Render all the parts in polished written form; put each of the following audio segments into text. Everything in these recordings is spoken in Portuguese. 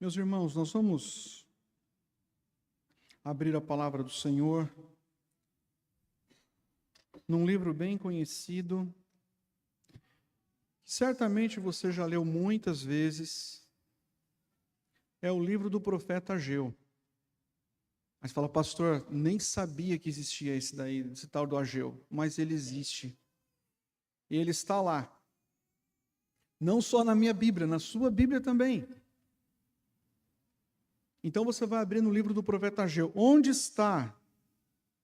Meus irmãos, nós vamos abrir a palavra do Senhor num livro bem conhecido, que certamente você já leu muitas vezes. É o livro do profeta Ageu. Mas fala, pastor, nem sabia que existia esse tal do Ageu, mas ele existe. E ele está lá. Não só na minha Bíblia, na sua Bíblia também. Então você vai abrir no livro do profeta Ageu. Onde está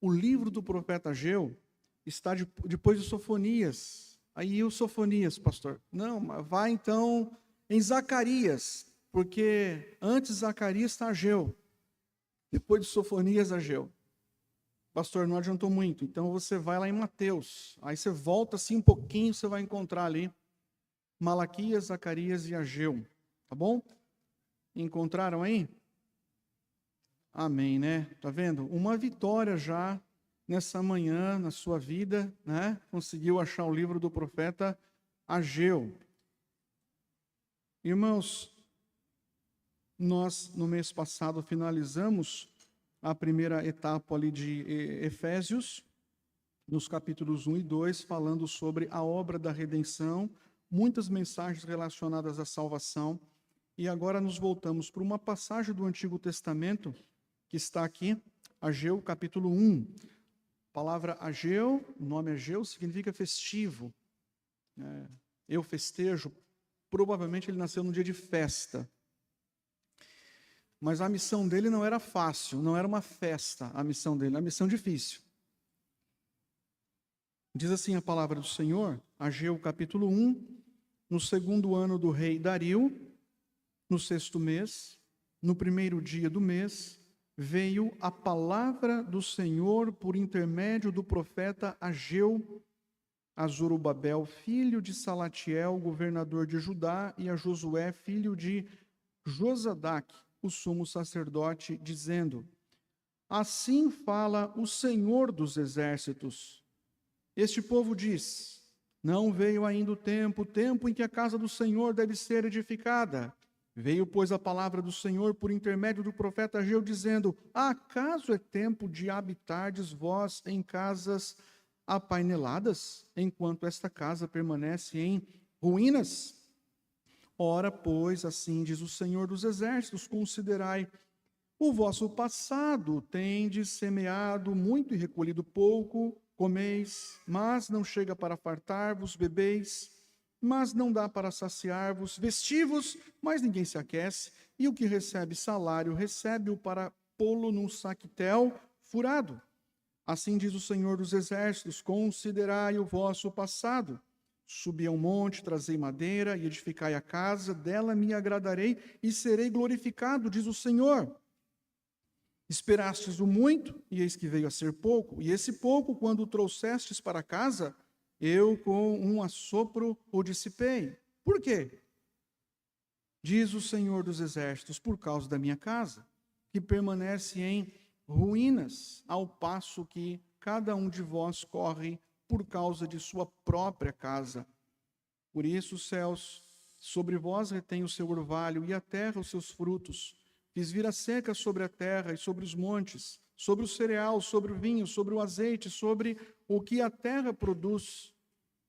o livro do profeta Ageu? Está depois de Sofonias. Aí o Sofonias, pastor. Não, vai então em Zacarias, porque antes de Zacarias está Ageu. Depois de Sofonias, Ageu. Pastor, não adiantou muito. Então você vai lá em Mateus. Aí você volta assim um pouquinho, você vai encontrar ali Malaquias, Zacarias e Ageu. Tá bom? Encontraram aí? Amém, né? Tá vendo? Uma vitória já nessa manhã, na sua vida, né? Conseguiu achar o livro do profeta Ageu. Irmãos, nós no mês passado finalizamos a primeira etapa ali de Efésios, nos capítulos 1 e 2, falando sobre a obra da redenção, muitas mensagens relacionadas à salvação. E agora nos voltamos para uma passagem do Antigo Testamento, que está aqui, Ageu, capítulo 1. A palavra Ageu, o nome Ageu, significa festivo. Eu festejo. Provavelmente ele nasceu num dia de festa. Mas a missão dele não era fácil, não era uma festa a missão dele, era uma missão difícil. Diz assim a palavra do Senhor, Ageu, capítulo 1, no segundo ano do rei Dario, no sexto mês, no primeiro dia do mês, veio a palavra do Senhor por intermédio do profeta Ageu a Zorobabel, filho de Salatiel, governador de Judá, e a Josué, filho de Josadaque, o sumo sacerdote, dizendo: assim fala o Senhor dos exércitos. Este povo diz: não veio ainda o tempo em que a casa do Senhor deve ser edificada. Veio, pois, a palavra do Senhor por intermédio do profeta Ageu, dizendo: acaso é tempo de habitardes vós em casas apaineladas, enquanto esta casa permanece em ruínas? Ora, pois, assim diz o Senhor dos exércitos: considerai o vosso passado, tendes semeado muito e recolhido pouco, comeis, mas não chega para fartar-vos, bebeis, mas não dá para saciar-vos, vestivos, mas ninguém se aquece, e o que recebe salário, recebe-o para pô-lo num saquetel furado. Assim diz o Senhor dos exércitos: considerai o vosso passado. Subi ao monte, trazei madeira e edificai a casa, dela me agradarei e serei glorificado, diz o Senhor. Esperastes o muito, e eis que veio a ser pouco, e esse pouco, quando o trouxestes para casa, eu com um assopro o dissipei. Por quê? Diz o Senhor dos exércitos: por causa da minha casa, que permanece em ruínas, ao passo que cada um de vós corre por causa de sua própria casa. Por isso os céus sobre vós retêm o seu orvalho, e a terra os seus frutos. Fiz vir a seca sobre a terra e sobre os montes, sobre o cereal, sobre o vinho, sobre o azeite, sobre o que a terra produz,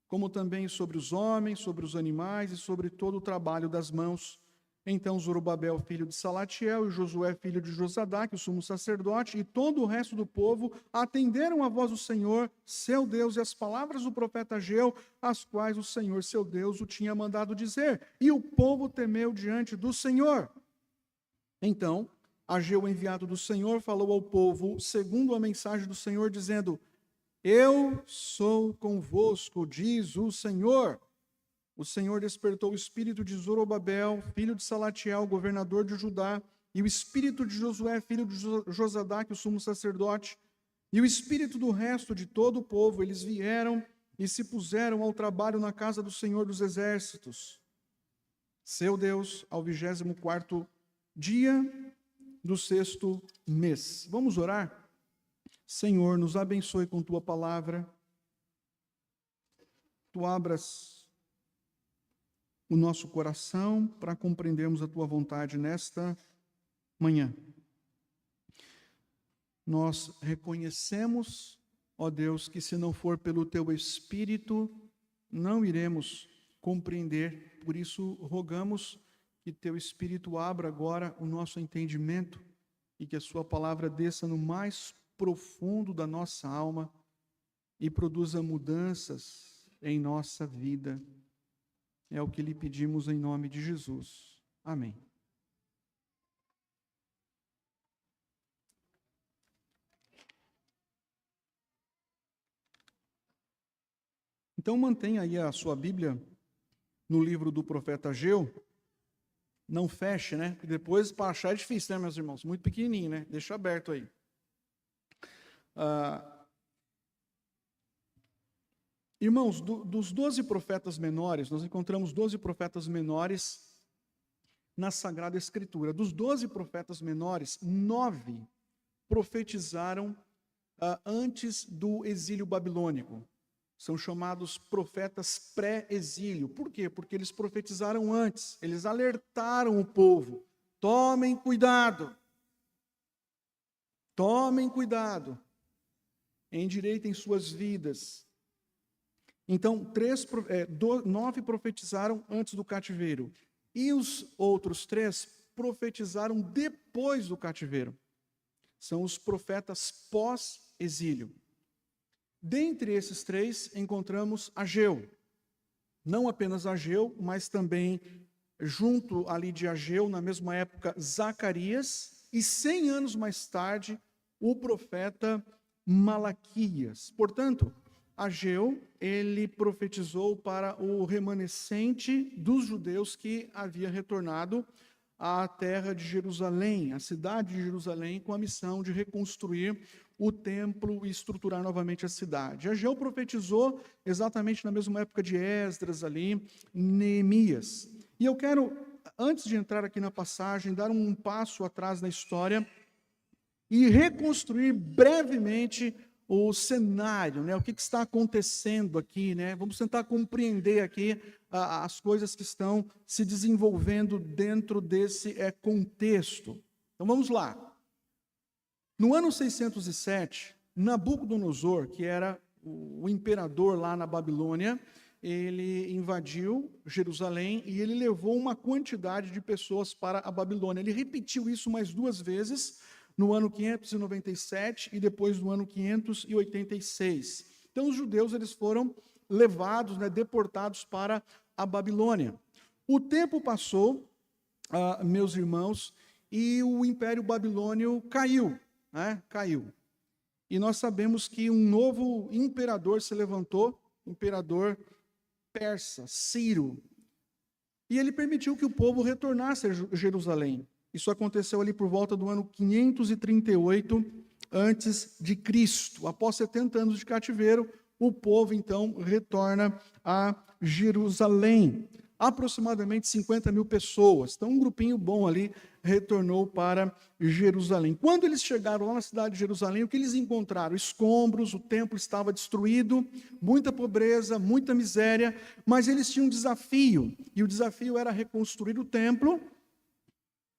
como também sobre os homens, sobre os animais e sobre todo o trabalho das mãos. Então Zorobabel, filho de Salatiel, e Josué, filho de Josadaque, o sumo sacerdote, e todo o resto do povo atenderam a voz do Senhor, seu Deus, e as palavras do profeta Ageu, as quais o Senhor, seu Deus, o tinha mandado dizer. E o povo temeu diante do Senhor. Então, Ageu, enviado do Senhor, falou ao povo, segundo a mensagem do Senhor, dizendo: eu sou convosco, diz o Senhor. O Senhor despertou o espírito de Zorobabel, filho de Salatiel, governador de Judá, e o espírito de Josué, filho de Josadaque, o sumo sacerdote, e o espírito do resto de todo o povo. Eles vieram e se puseram ao trabalho na casa do Senhor dos exércitos, seu Deus, ao 24º dia do sexto mês. Vamos orar? Senhor, nos abençoe com tua palavra. Tu abras o nosso coração para compreendermos a tua vontade nesta manhã. Nós reconhecemos, ó Deus, que se não for pelo teu Espírito, não iremos compreender. Por isso, rogamos que teu Espírito abra agora o nosso entendimento e que a sua palavra desça no mais profundo da nossa alma e produza mudanças em nossa vida. É o que lhe pedimos em nome de Jesus. Amém. Então mantenha aí a sua Bíblia no livro do profeta Ageu. Não feche, né? Porque depois para achar é difícil, né, meus irmãos? Muito pequenininho, né? Deixa aberto aí. Irmãos, dos 12 profetas menores, nós encontramos 12 profetas menores na Sagrada Escritura. Dos 12 profetas menores, 9 profetizaram antes do exílio babilônico. São chamados profetas pré-exílio. Por quê? Porque eles profetizaram antes, eles alertaram o povo. Tomem cuidado, endireitem suas vidas. Então, 9 profetizaram antes do cativeiro. E os outros 3 profetizaram depois do cativeiro. São os profetas pós-exílio. Dentre esses 3, encontramos Ageu. Não apenas Ageu, mas também, junto ali de Ageu, na mesma época, Zacarias. E 100 anos mais tarde, o profeta Malaquias. Portanto, Ageu, ele profetizou para o remanescente dos judeus que havia retornado à terra de Jerusalém, à cidade de Jerusalém, com a missão de reconstruir o templo e estruturar novamente a cidade. Ageu profetizou exatamente na mesma época de Esdras ali, Neemias. E eu quero, antes de entrar aqui na passagem, dar um passo atrás na história e reconstruir brevemente o cenário, né? O que está acontecendo aqui, né? Vamos tentar compreender aqui as coisas que estão se desenvolvendo dentro desse contexto. Então vamos lá. No ano 607, Nabucodonosor, que era o imperador lá na Babilônia, ele invadiu Jerusalém e ele levou uma quantidade de pessoas para a Babilônia. Ele repetiu isso mais 2 vezes, no ano 597 e depois no ano 586. Então os judeus eles foram levados, né, deportados para a Babilônia. O tempo passou, meus irmãos, e o Império Babilônio caiu, né, caiu. E nós sabemos que um novo imperador se levantou, imperador persa, Ciro, e ele permitiu que o povo retornasse a Jerusalém. Isso aconteceu ali por volta do ano 538 antes de Cristo. Após 70 anos de cativeiro, o povo então retorna a Jerusalém. Aproximadamente 50 mil pessoas. Então um grupinho bom ali retornou para Jerusalém. Quando eles chegaram lá na cidade de Jerusalém, o que eles encontraram? Escombros, o templo estava destruído, muita pobreza, muita miséria, mas eles tinham um desafio, e o desafio era reconstruir o templo,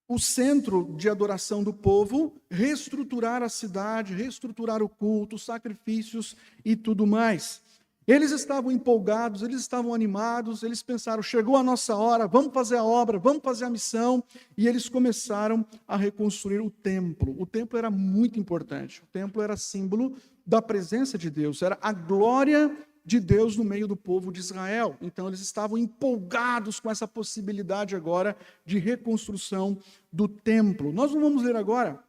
o centro de adoração do povo, reestruturar a cidade, reestruturar o culto, os sacrifícios e tudo mais. Eles estavam empolgados, eles estavam animados, eles pensaram, chegou a nossa hora, vamos fazer a obra, vamos fazer a missão, e eles começaram a reconstruir o templo. O templo era muito importante, o templo era símbolo da presença de Deus, era a glória de Deus no meio do povo de Israel. Então eles estavam empolgados com essa possibilidade agora de reconstrução do templo. Nós não vamos ler agora,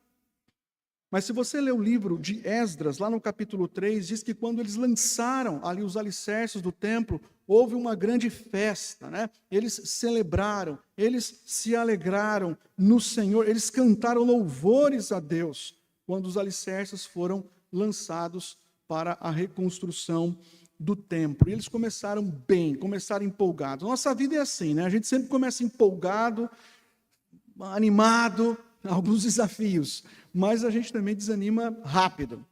mas se você ler o livro de Esdras, lá no capítulo 3, diz que quando eles lançaram ali os alicerces do templo, houve uma grande festa, né? Eles celebraram, eles se alegraram no Senhor, eles cantaram louvores a Deus, quando os alicerces foram lançados para a reconstrução do templo. E eles começaram bem, começaram empolgados. Nossa vida é assim, né? A gente sempre começa empolgado, animado, alguns desafios, mas a gente também desanima rápido.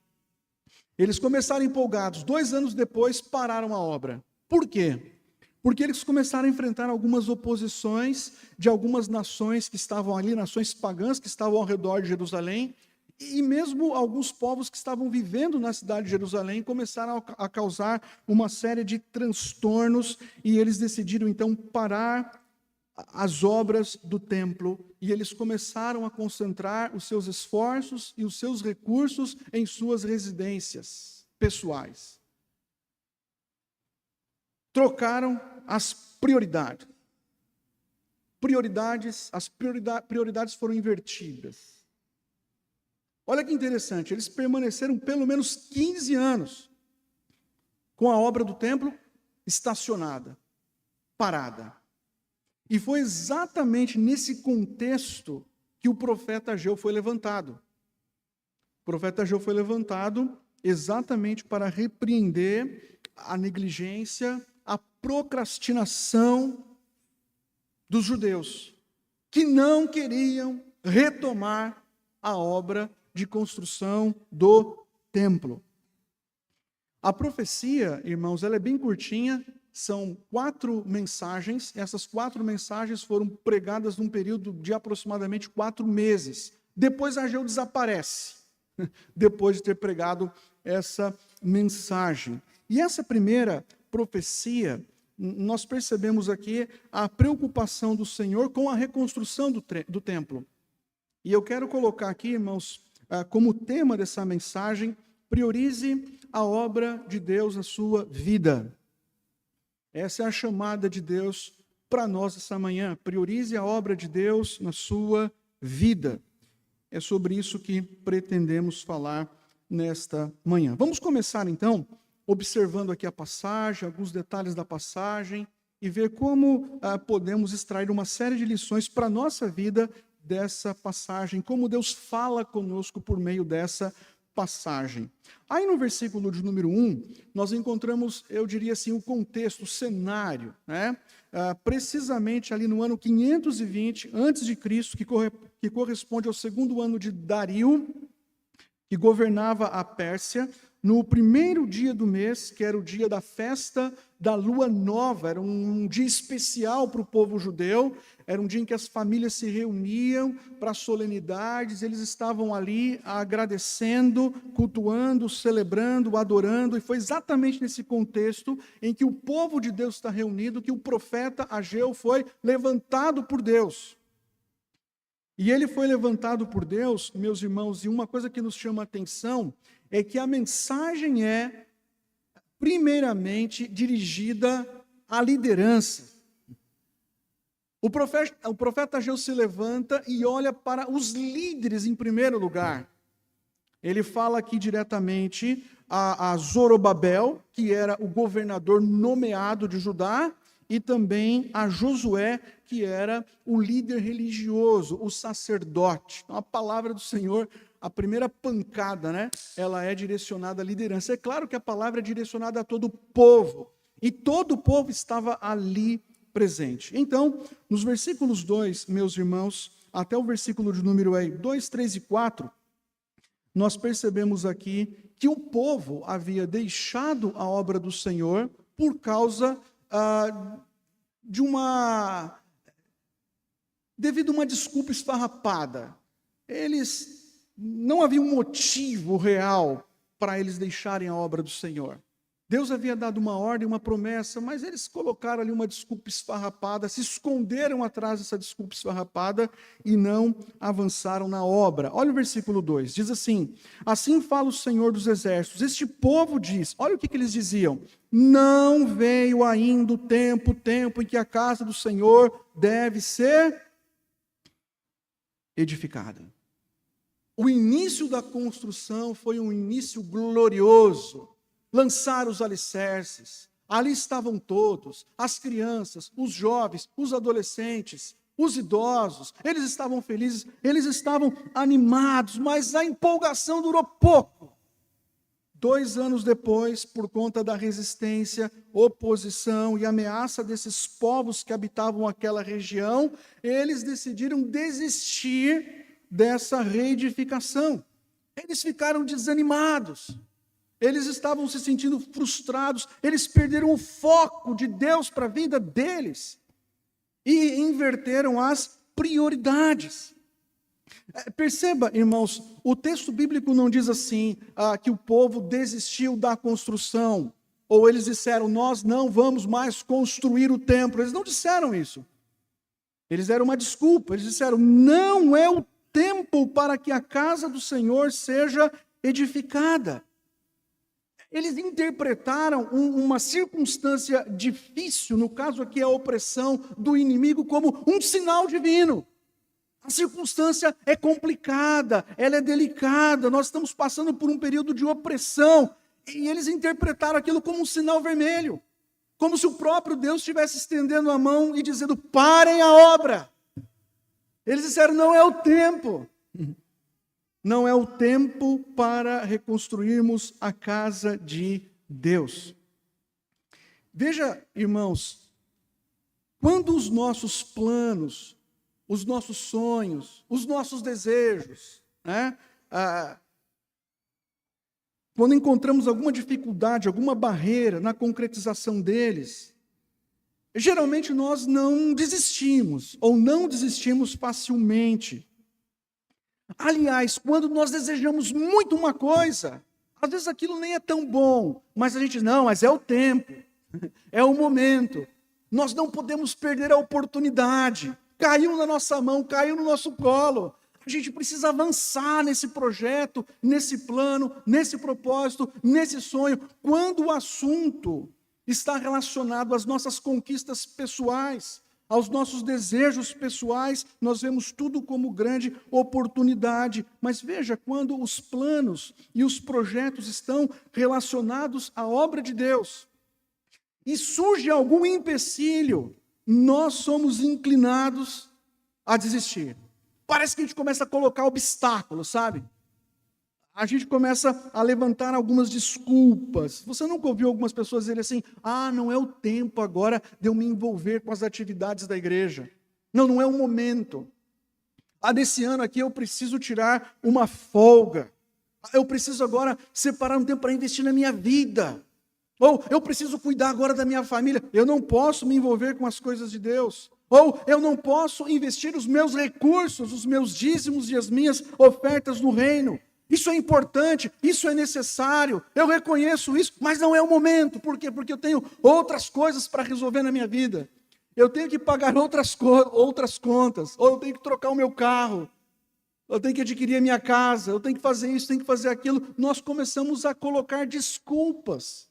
Eles começaram empolgados, 2 anos depois pararam a obra. Por quê? porque eles começaram a enfrentar algumas oposições de algumas nações que estavam ali, nações pagãs que estavam ao redor de Jerusalém, e mesmo alguns povos que estavam vivendo na cidade de Jerusalém começaram a causar uma série de transtornos, e eles decidiram então parar as obras do templo, e eles começaram a concentrar os seus esforços e os seus recursos em suas residências pessoais. Trocaram as prioridades. As prioridades foram invertidas. Olha que interessante, eles permaneceram pelo menos 15 anos com a obra do templo estacionada, parada. E foi exatamente nesse contexto que o profeta Ageu foi levantado. O profeta Ageu foi levantado exatamente para repreender a negligência, a procrastinação dos judeus, que não queriam retomar a obra de construção do templo. A profecia, irmãos, ela é bem curtinha, são 4 mensagens. Essas 4 mensagens foram pregadas num período de aproximadamente 4 meses. Depois Ageu desaparece, depois de ter pregado essa mensagem. E essa primeira profecia, nós percebemos aqui a preocupação do Senhor com a reconstrução do templo. E eu quero colocar aqui, irmãos, como tema dessa mensagem, priorize a obra de Deus na sua vida. Essa é a chamada de Deus para nós essa manhã. Priorize a obra de Deus na sua vida. É sobre isso que pretendemos falar nesta manhã. Vamos começar então observando aqui a passagem, alguns detalhes da passagem, e ver como podemos extrair uma série de lições para a nossa vida dessa passagem, como Deus fala conosco por meio dessa passagem. Aí no versículo de número 1, nós encontramos, eu diria assim, o contexto, o cenário, né? Precisamente ali no ano 520 a.C., que corresponde ao 2º ano de Dario, que governava a Pérsia. No primeiro dia do mês, que era o dia da festa da lua nova, era um dia especial para o povo judeu, era um dia em que as famílias se reuniam para solenidades, eles estavam ali agradecendo, cultuando, celebrando, adorando, e foi exatamente nesse contexto em que o povo de Deus está reunido, que o profeta Ageu foi levantado por Deus. E ele foi levantado por Deus, meus irmãos, e uma coisa que nos chama a atenção é que a mensagem é, primeiramente, dirigida à liderança. O profeta Ageu se levanta e olha para os líderes em primeiro lugar. Ele fala aqui diretamente a Zorobabel, que era o governador nomeado de Judá, e também a Josué, que era o líder religioso, o sacerdote. Então, a palavra do Senhor, a primeira pancada, né? Ela é direcionada à liderança. É claro que a palavra é direcionada a todo o povo, e todo o povo estava ali presente. Então, nos versículos 2, meus irmãos, até o versículo de número 2, 3 e 4, nós percebemos aqui que o povo havia deixado a obra do Senhor por causa devido a uma desculpa esfarrapada. Eles não havia um motivo real para eles deixarem a obra do Senhor. Deus havia dado uma ordem, uma promessa, mas eles colocaram ali uma desculpa esfarrapada, se esconderam atrás dessa desculpa esfarrapada e não avançaram na obra. Olha o versículo 2, diz assim: assim fala o Senhor dos Exércitos, este povo diz, olha o que eles diziam, não veio ainda o tempo em que a casa do Senhor deve ser edificada. O início da construção foi um início glorioso. Lançaram os alicerces, ali estavam todos, as crianças, os jovens, os adolescentes, os idosos, eles estavam felizes, eles estavam animados, mas a empolgação durou pouco. 2 anos depois, por conta da resistência, oposição e ameaça desses povos que habitavam aquela região, eles decidiram desistir dessa reedificação. Eles ficaram desanimados. Eles estavam se sentindo frustrados, eles perderam o foco de Deus para a vida deles e inverteram as prioridades. Perceba, irmãos, o texto bíblico não diz assim, que o povo desistiu da construção, ou eles disseram, nós não vamos mais construir o templo. Eles não disseram isso. Eles deram uma desculpa, eles disseram, não é o tempo para que a casa do Senhor seja edificada. Eles interpretaram uma circunstância difícil, no caso aqui a opressão do inimigo, como um sinal divino. A circunstância é complicada, ela é delicada, nós estamos passando por um período de opressão, e eles interpretaram aquilo como um sinal vermelho, como se o próprio Deus estivesse estendendo a mão e dizendo, parem a obra. Eles disseram, não é o tempo. Não é o tempo para reconstruirmos a casa de Deus. Veja, irmãos, quando os nossos planos, os nossos sonhos, os nossos desejos, quando encontramos alguma dificuldade, alguma barreira na concretização deles, geralmente nós não desistimos, ou não desistimos facilmente. Aliás, quando nós desejamos muito uma coisa, às vezes aquilo nem é tão bom, mas a gente diz, não, mas é o tempo, é o momento, nós não podemos perder a oportunidade, caiu na nossa mão, caiu no nosso colo, a gente precisa avançar nesse projeto, nesse plano, nesse propósito, nesse sonho, quando o assunto está relacionado às nossas conquistas pessoais, aos nossos desejos pessoais, nós vemos tudo como grande oportunidade. Mas veja, quando os planos e os projetos estão relacionados à obra de Deus, e surge algum empecilho, nós somos inclinados a desistir. Parece que a gente começa a colocar obstáculos, sabe? A gente começa a levantar algumas desculpas. Você nunca ouviu algumas pessoas dizerem assim, não é o tempo agora de eu me envolver com as atividades da igreja. Não é o momento. Nesse ano aqui eu preciso tirar uma folga. Eu preciso agora separar um tempo para investir na minha vida. Ou eu preciso cuidar agora da minha família. Eu não posso me envolver com as coisas de Deus. Ou eu não posso investir os meus recursos, os meus dízimos e as minhas ofertas no reino. Isso é importante, isso é necessário, eu reconheço isso, mas não é o momento. Por quê? Porque eu tenho outras coisas para resolver na minha vida. Eu tenho que pagar outras contas, ou eu tenho que trocar o meu carro, eu tenho que adquirir a minha casa, eu tenho que fazer isso, tenho que fazer aquilo. Nós começamos a colocar desculpas.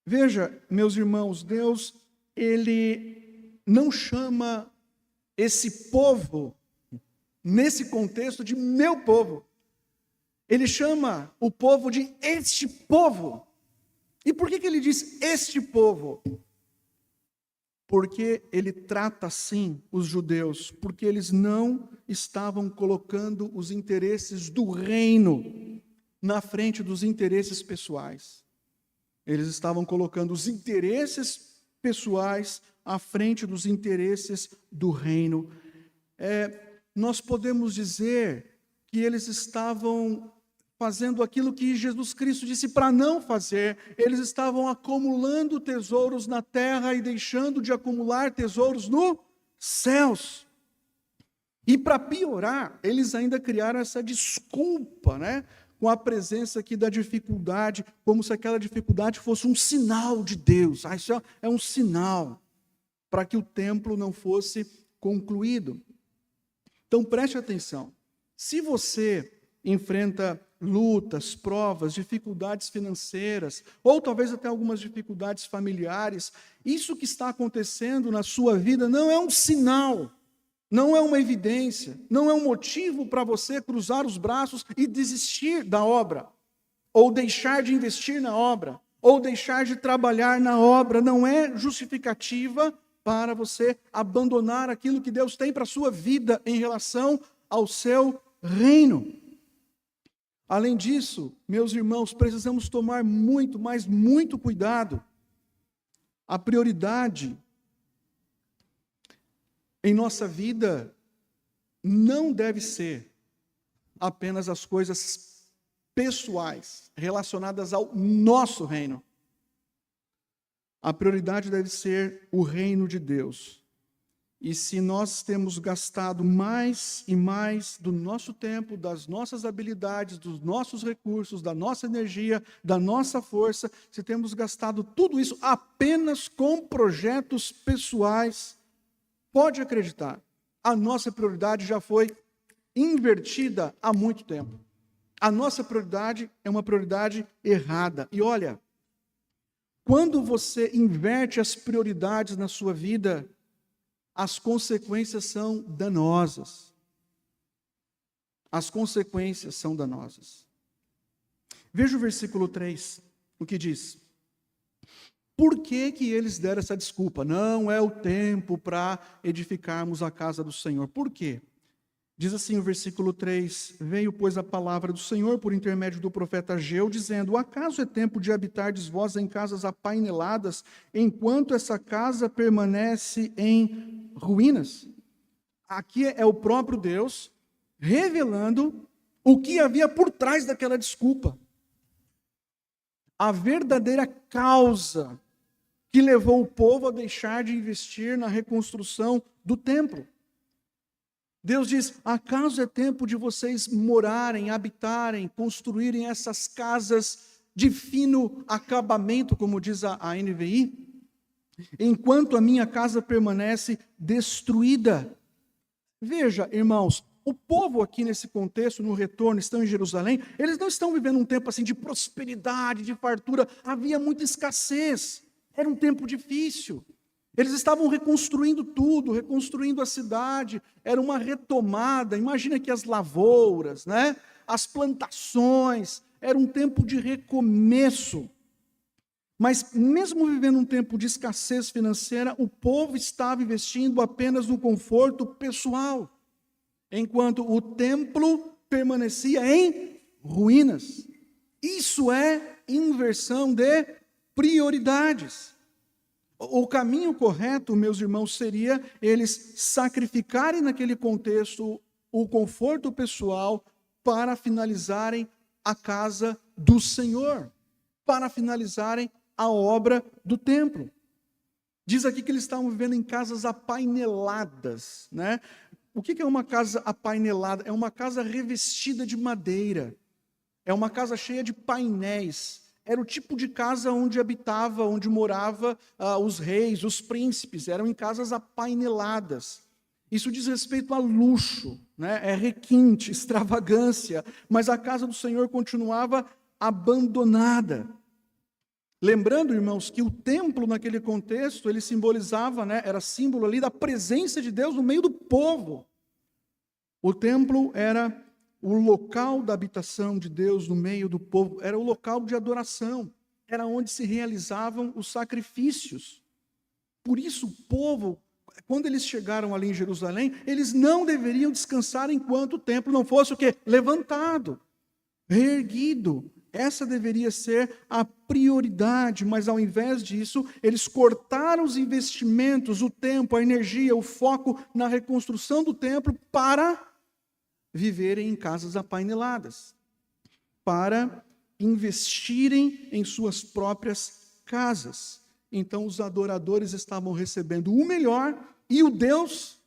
Veja, meus irmãos, Deus, Ele não chama esse povo, nesse contexto, de meu povo. Ele chama o povo de este povo. E por que ele diz este povo? Porque ele trata assim os judeus, porque eles não estavam colocando os interesses do reino na frente dos interesses pessoais. Eles estavam colocando os interesses pessoais à frente dos interesses do reino. Nós podemos dizer que eles estavam fazendo aquilo que Jesus Cristo disse para não fazer. Eles estavam acumulando tesouros na terra e deixando de acumular tesouros nos céus. E para piorar, eles ainda criaram essa desculpa, com a presença aqui da dificuldade, como se aquela dificuldade fosse um sinal de Deus. Isso é um sinal para que o templo não fosse concluído. Então preste atenção, se você enfrenta lutas, provas, dificuldades financeiras, ou talvez até algumas dificuldades familiares, isso que está acontecendo na sua vida não é um sinal, não é uma evidência, não é um motivo para você cruzar os braços e desistir da obra, ou deixar de investir na obra, ou deixar de trabalhar na obra, não é justificativa para você abandonar aquilo que Deus tem para a sua vida em relação ao seu reino. Além disso, meus irmãos, precisamos tomar muito, mas muito cuidado. A prioridade em nossa vida não deve ser apenas as coisas pessoais relacionadas ao nosso reino, a prioridade deve ser o reino de Deus. E se nós temos gastado mais e mais do nosso tempo, das nossas habilidades, dos nossos recursos, da nossa energia, da nossa força, se temos gastado tudo isso apenas com projetos pessoais, pode acreditar, a nossa prioridade já foi invertida há muito tempo. A nossa prioridade é uma prioridade errada. E olha, quando você inverte as prioridades na sua vida, as consequências são danosas. As consequências são danosas. Veja o versículo 3, o que diz. Por que que eles deram essa desculpa? Não é o tempo para edificarmos a casa do Senhor. Por quê? Diz assim o versículo 3, veio, pois, a palavra do Senhor por intermédio do profeta Ageu, dizendo, acaso é tempo de habitardes vós em casas apaineladas, enquanto essa casa permanece em ruínas? Aqui é o próprio Deus revelando o que havia por trás daquela desculpa. A verdadeira causa que levou o povo a deixar de investir na reconstrução do templo. Deus diz, acaso é tempo de vocês morarem, habitarem, construírem essas casas de fino acabamento, como diz a NVI? Enquanto a minha casa permanece destruída. Veja, irmãos, o povo aqui nesse contexto, no retorno, estão em Jerusalém, eles não estão vivendo um tempo assim de prosperidade, de fartura, havia muita escassez, era um tempo difícil. Eles estavam reconstruindo tudo, reconstruindo a cidade, era uma retomada, imagina que as lavouras, né? As plantações, era um tempo de recomeço. Mas mesmo vivendo um tempo de escassez financeira, o povo estava investindo apenas no conforto pessoal, enquanto o templo permanecia em ruínas. Isso é inversão de prioridades. O caminho correto, meus irmãos, seria eles sacrificarem naquele contexto o conforto pessoal para finalizarem a casa do Senhor, para finalizarem a obra do templo. Diz aqui que eles estavam vivendo em casas apaineladas, né? O que é uma casa apainelada? É uma casa revestida de madeira, é uma casa cheia de painéis. Era o tipo de casa onde habitava, onde morava os reis, os príncipes, eram em casas apaineladas. Isso diz respeito a luxo, né? É requinte, extravagância, mas a casa do Senhor continuava abandonada. Lembrando, irmãos, que o templo naquele contexto, ele simbolizava, né? Era símbolo ali da presença de Deus no meio do povo. O templo era o local da habitação de Deus no meio do povo, era o local de adoração, era onde se realizavam os sacrifícios. Por isso o povo, quando eles chegaram ali em Jerusalém, eles não deveriam descansar enquanto o templo não fosse o quê? Levantado, reerguido. Essa deveria ser a prioridade, mas ao invés disso, eles cortaram os investimentos, o tempo, a energia, o foco na reconstrução do templo para viverem em casas apaineladas, para investirem em suas próprias casas. Então os adoradores estavam recebendo o melhor e o Deus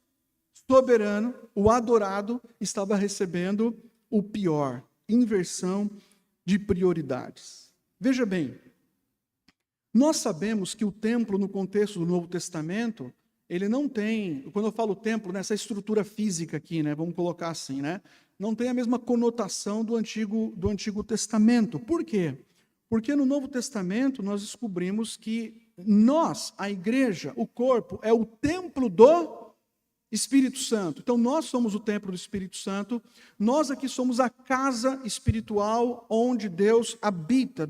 soberano, o adorado, estava recebendo o pior. Inversão de prioridades. Veja bem, nós sabemos que o templo no contexto do Novo Testamento, ele não tem, quando eu falo templo, nessa estrutura física aqui, né, vamos colocar assim, né, não tem a mesma conotação do Antigo Testamento. Por quê? Porque no Novo Testamento nós descobrimos que nós, a igreja, o corpo, é o templo do Espírito Santo. Então nós somos o templo do Espírito Santo, nós aqui somos a casa espiritual onde Deus habita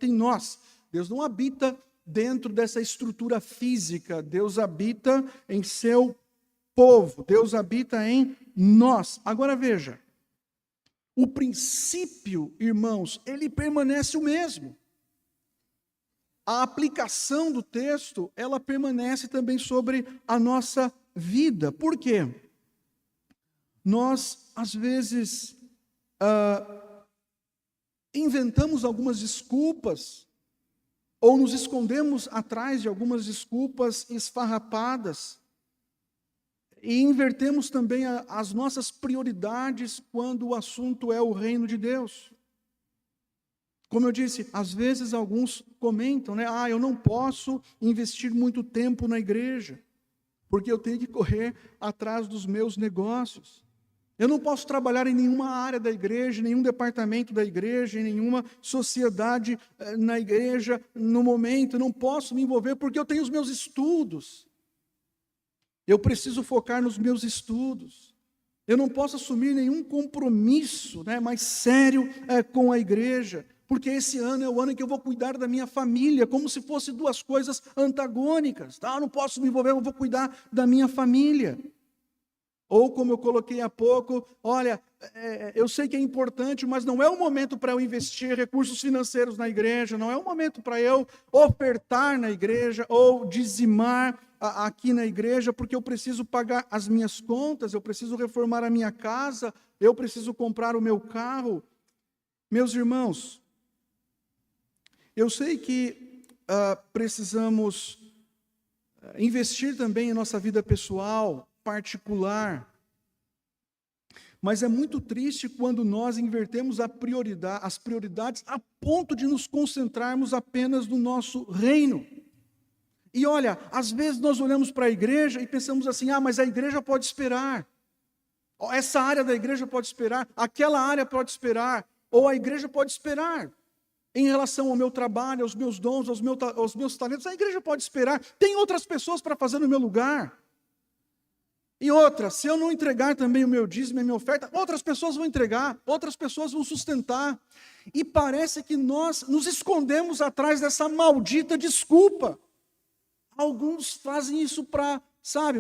em nós. Deus não habita dentro dessa estrutura física, Deus habita em seu povo, Deus habita em nós. Agora veja, o princípio, irmãos, ele permanece o mesmo. A aplicação do texto, ela permanece também sobre a nossa vida. Por quê? Nós, às vezes, inventamos algumas desculpas, ou nos escondemos atrás de algumas desculpas esfarrapadas, e invertemos também as nossas prioridades quando o assunto é o reino de Deus. Como eu disse, às vezes alguns comentam, né? Eu não posso investir muito tempo na igreja, porque eu tenho que correr atrás dos meus negócios. Eu não posso trabalhar em nenhuma área da igreja, em nenhum departamento da igreja, em nenhuma sociedade na igreja, no momento. Eu não posso me envolver porque eu tenho os meus estudos. Eu preciso focar nos meus estudos. Eu não posso assumir nenhum compromisso, né, mais sério com a igreja, porque esse ano é o ano em que eu vou cuidar da minha família, como se fossem duas coisas antagônicas. Eu não posso me envolver, eu vou cuidar da minha família. Ou como eu coloquei há pouco, olha, eu sei que é importante, mas não é o momento para eu investir recursos financeiros na igreja, não é o momento para eu ofertar na igreja ou dizimar aqui na igreja, porque eu preciso pagar as minhas contas, eu preciso reformar a minha casa, eu preciso comprar o meu carro. Meus irmãos, eu sei que precisamos investir também em nossa vida pessoal, particular, mas é muito triste quando nós invertemos as prioridades a ponto de nos concentrarmos apenas no nosso reino. E olha, às vezes nós olhamos para a igreja e pensamos assim, mas a igreja pode esperar, essa área da igreja pode esperar, aquela área pode esperar, ou a igreja pode esperar. Em relação ao meu trabalho, aos meus dons, aos meus talentos, a igreja pode esperar, tem outras pessoas para fazer no meu lugar. E outra, se eu não entregar também o meu dízimo e a minha oferta, outras pessoas vão entregar, outras pessoas vão sustentar. E parece que nós nos escondemos atrás dessa maldita desculpa. Alguns fazem isso para,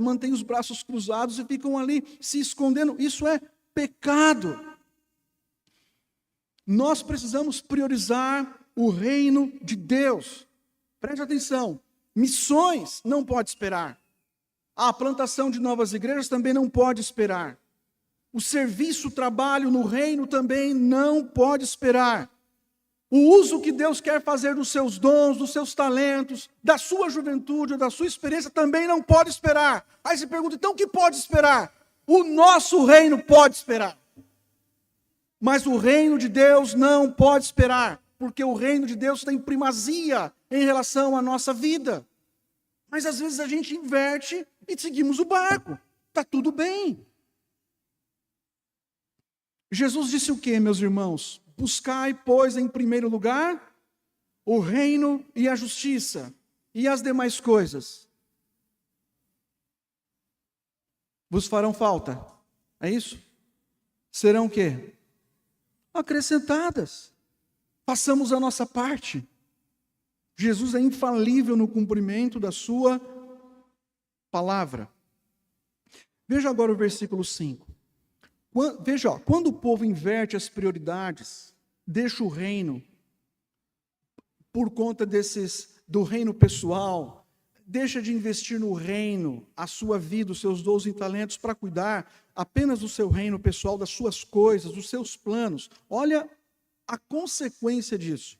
mantêm os braços cruzados e ficam ali se escondendo. Isso é pecado. Nós precisamos priorizar o reino de Deus. Preste atenção, missões não pode esperar. A plantação de novas igrejas também não pode esperar. O serviço, o trabalho no reino também não pode esperar. O uso que Deus quer fazer dos seus dons, dos seus talentos, da sua juventude, da sua experiência, também não pode esperar. Aí você pergunta, então o que pode esperar? O nosso reino pode esperar. Mas o reino de Deus não pode esperar, porque o reino de Deus tem primazia em relação à nossa vida. Mas às vezes a gente inverte e seguimos o barco. Está tudo bem. Jesus disse o quê, meus irmãos? Buscai, pois, em primeiro lugar, o reino e a justiça, e as demais coisas vos farão falta. É isso? Serão o quê? Acrescentadas. Façamos a nossa parte. Jesus é infalível no cumprimento da sua palavra. Veja agora o versículo 5. Veja, quando o povo inverte as prioridades, deixa o reino por conta do reino pessoal, deixa de investir no reino, a sua vida, os seus dons e talentos para cuidar apenas do seu reino pessoal, das suas coisas, dos seus planos. Olha a consequência disso.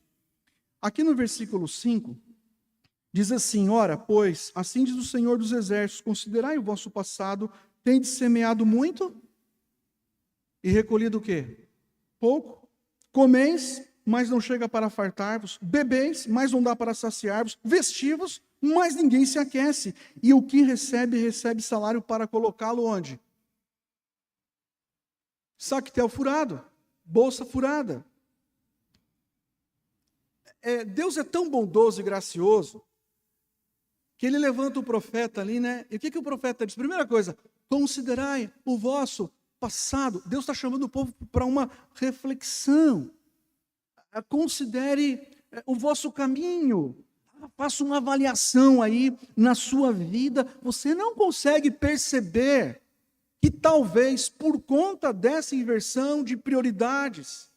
Aqui no versículo 5, diz assim, ora, pois, assim diz o Senhor dos Exércitos, considerai o vosso passado, tendes semeado muito e recolhido o quê? Pouco. Comeis, mas não chega para fartar-vos. Bebeis, mas não dá para saciar-vos. Vestivos, mas ninguém se aquece. E o que recebe salário para colocá-lo onde? Saquetel furado, bolsa furada. Deus é tão bondoso e gracioso que ele levanta o profeta ali, né? E o que o profeta diz? Primeira coisa, considerai o vosso passado. Deus está chamando o povo para uma reflexão. Considere o vosso caminho. Faça uma avaliação aí na sua vida. Você não consegue perceber que talvez por conta dessa inversão de prioridades,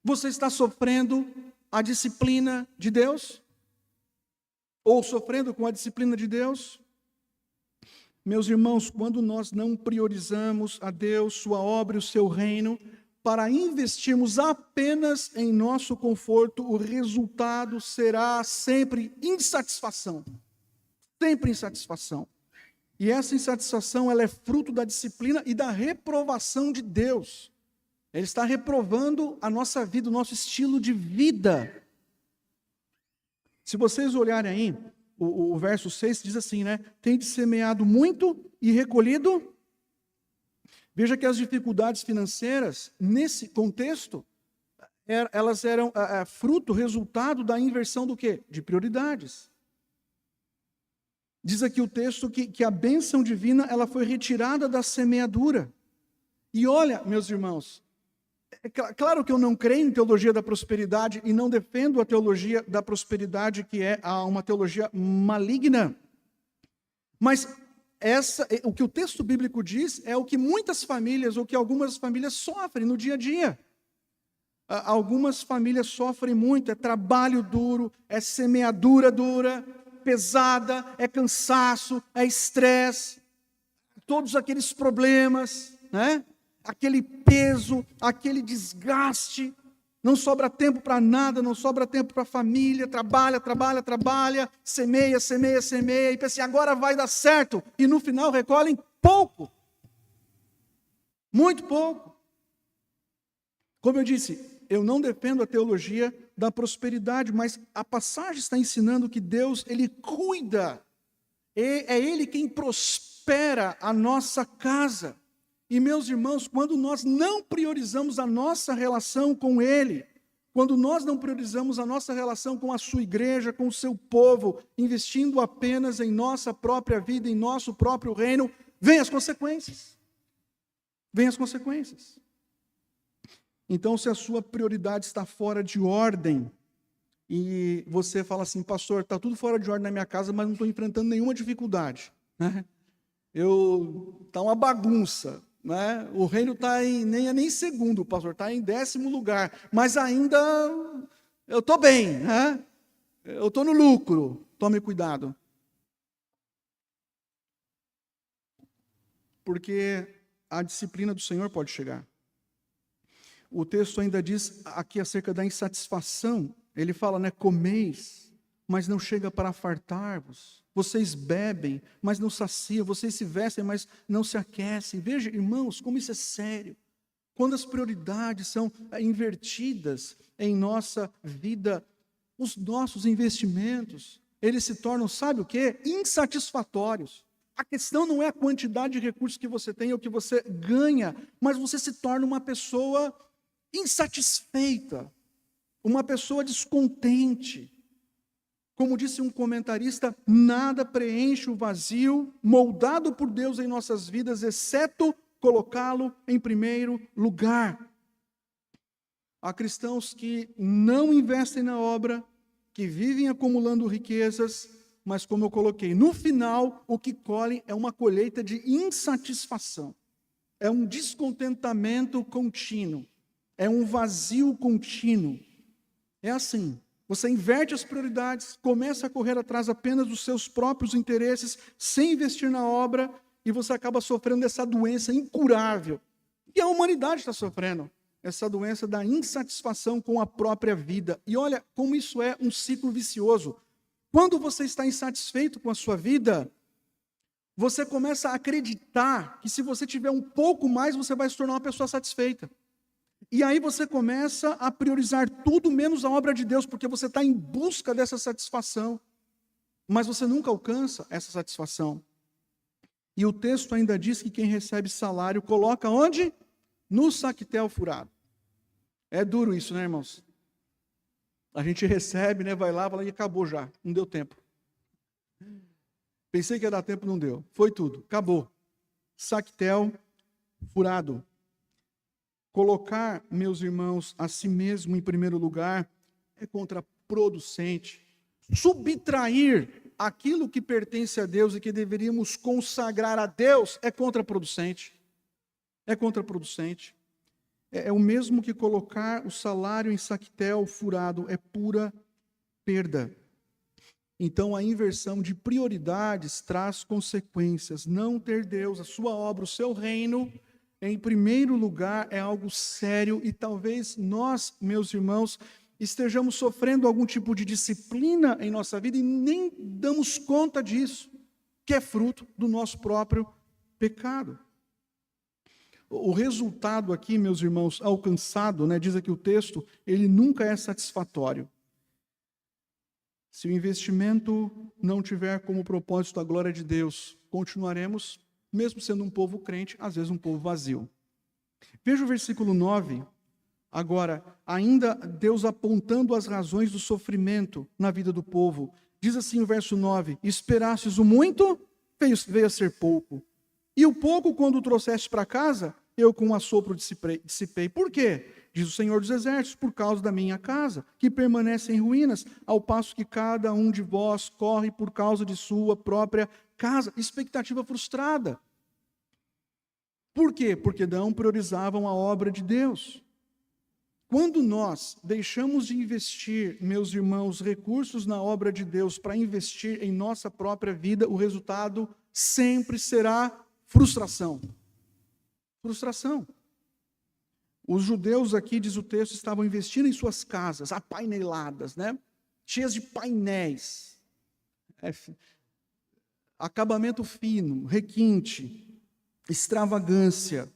você está sofrendo a disciplina de Deus? Ou sofrendo com a disciplina de Deus? Meus irmãos, quando nós não priorizamos a Deus, sua obra e o seu reino, para investirmos apenas em nosso conforto, o resultado será sempre insatisfação. Sempre insatisfação. E essa insatisfação, ela é fruto da disciplina e da reprovação de Deus. Ele está reprovando a nossa vida, o nosso estilo de vida. Se vocês olharem aí, o verso 6 diz assim, né? Tem semeado muito e recolhido. Veja que as dificuldades financeiras, nesse contexto, elas eram fruto, resultado da inversão do quê? De prioridades. Diz aqui o texto que a bênção divina, ela foi retirada da semeadura. E olha, meus irmãos, claro que eu não creio em teologia da prosperidade e não defendo a teologia da prosperidade, que é uma teologia maligna. Mas o que o texto bíblico diz é o que muitas famílias, ou que algumas famílias sofrem no dia a dia. Algumas famílias sofrem muito, é trabalho duro, é semeadura dura, pesada, é cansaço, é estresse, todos aqueles problemas, né? Aquele peso, aquele desgaste, não sobra tempo para nada, não sobra tempo para a família, trabalha, semeia, e pensa assim, agora vai dar certo, e no final recolhem pouco, muito pouco. Como eu disse, eu não defendo a teologia da prosperidade, mas a passagem está ensinando que Deus, Ele cuida, é Ele quem prospera a nossa casa. E, meus irmãos, quando nós não priorizamos a nossa relação com Ele, quando nós não priorizamos a nossa relação com a sua igreja, com o seu povo, investindo apenas em nossa própria vida, em nosso próprio reino, vem as consequências. Vem as consequências. Então, se a sua prioridade está fora de ordem, e você fala assim, pastor, está tudo fora de ordem na minha casa, mas não estou enfrentando nenhuma dificuldade, né? Está uma bagunça, né? O reino está nem segundo, pastor, está em 10º lugar, mas ainda eu estou bem, né? Eu estou no lucro, tome cuidado. Porque a disciplina do Senhor pode chegar. O texto ainda diz aqui acerca da insatisfação. Ele fala, né, comeis, mas não chega para fartar-vos. Vocês bebem, mas não saciam. Vocês se vestem, mas não se aquecem. Veja, irmãos, como isso é sério. Quando as prioridades são invertidas em nossa vida, os nossos investimentos, eles se tornam, sabe o quê? Insatisfatórios. A questão não é a quantidade de recursos que você tem ou que você ganha, mas você se torna uma pessoa insatisfeita, uma pessoa descontente. Como disse um comentarista, nada preenche o vazio moldado por Deus em nossas vidas, exceto colocá-lo em primeiro lugar. Há cristãos que não investem na obra, que vivem acumulando riquezas, mas como eu coloquei, no final, o que colhem é uma colheita de insatisfação. É um descontentamento contínuo. É um vazio contínuo. É assim, você inverte as prioridades, começa a correr atrás apenas dos seus próprios interesses, sem investir na obra, e você acaba sofrendo essa doença incurável. E a humanidade está sofrendo essa doença da insatisfação com a própria vida. E olha como isso é um ciclo vicioso. Quando você está insatisfeito com a sua vida, você começa a acreditar que se você tiver um pouco mais, você vai se tornar uma pessoa satisfeita. E aí você começa a priorizar tudo menos a obra de Deus, porque você está em busca dessa satisfação. Mas você nunca alcança essa satisfação. E o texto ainda diz que quem recebe salário coloca onde? No saquetel furado. É duro isso, né, irmãos? A gente recebe, né, vai lá, fala, e acabou já, não deu tempo. Pensei que ia dar tempo, não deu. Foi tudo, acabou. Saquetel furado. Colocar, meus irmãos, a si mesmo em primeiro lugar é contraproducente. Subtrair aquilo que pertence a Deus e que deveríamos consagrar a Deus é contraproducente. É contraproducente. É o mesmo que colocar o salário em saquetel furado, é pura perda. Então, a inversão de prioridades traz consequências. Não ter Deus, a sua obra, o seu reino, em primeiro lugar, é algo sério e talvez nós, meus irmãos, estejamos sofrendo algum tipo de disciplina em nossa vida e nem damos conta disso, que é fruto do nosso próprio pecado. O resultado aqui, meus irmãos, alcançado, diz aqui o texto, ele nunca é satisfatório. Se o investimento não tiver como propósito a glória de Deus, continuaremos, mesmo sendo um povo crente, às vezes um povo vazio. Veja o versículo 9, agora, ainda Deus apontando as razões do sofrimento na vida do povo. Diz assim o verso 9, esperastes o muito, veio a ser pouco. E o pouco, quando o trouxeste para casa, eu com um assopro dissipei. Por quê? Diz o Senhor dos Exércitos, por causa da minha casa, que permanece em ruínas, ao passo que cada um de vós corre por causa de sua própria casa. Expectativa frustrada. Por quê? Porque não priorizavam a obra de Deus. Quando nós deixamos de investir, meus irmãos, recursos na obra de Deus para investir em nossa própria vida, o resultado sempre será frustração. Frustração. Os judeus aqui, diz o texto, estavam investindo em suas casas, apaineladas, cheias de painéis, acabamento fino, requinte, extravagância,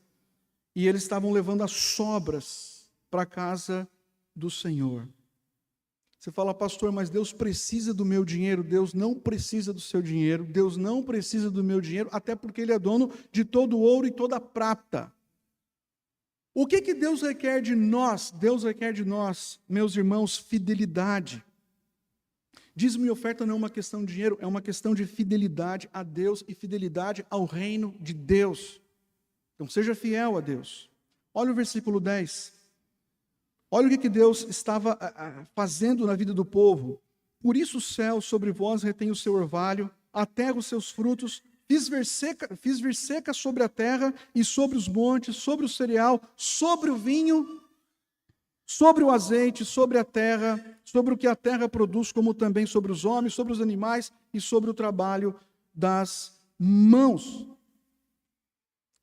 e eles estavam levando as sobras para a casa do Senhor. Você fala, pastor, mas Deus precisa do meu dinheiro. Deus não precisa do seu dinheiro, Deus não precisa do meu dinheiro, até porque Ele é dono de todo o ouro e toda a prata. O que Deus requer de nós? Deus requer de nós, meus irmãos, fidelidade. Dízimo e oferta não é uma questão de dinheiro, é uma questão de fidelidade a Deus e fidelidade ao reino de Deus. Então seja fiel a Deus. Olha o versículo 10. Olha o que Deus estava fazendo na vida do povo. Por isso o céu sobre vós retém o seu orvalho, a terra os seus frutos. Fiz vir seca sobre a terra e sobre os montes, sobre o cereal, sobre o vinho, sobre o azeite, sobre a terra, sobre o que a terra produz, como também sobre os homens, sobre os animais e sobre o trabalho das mãos.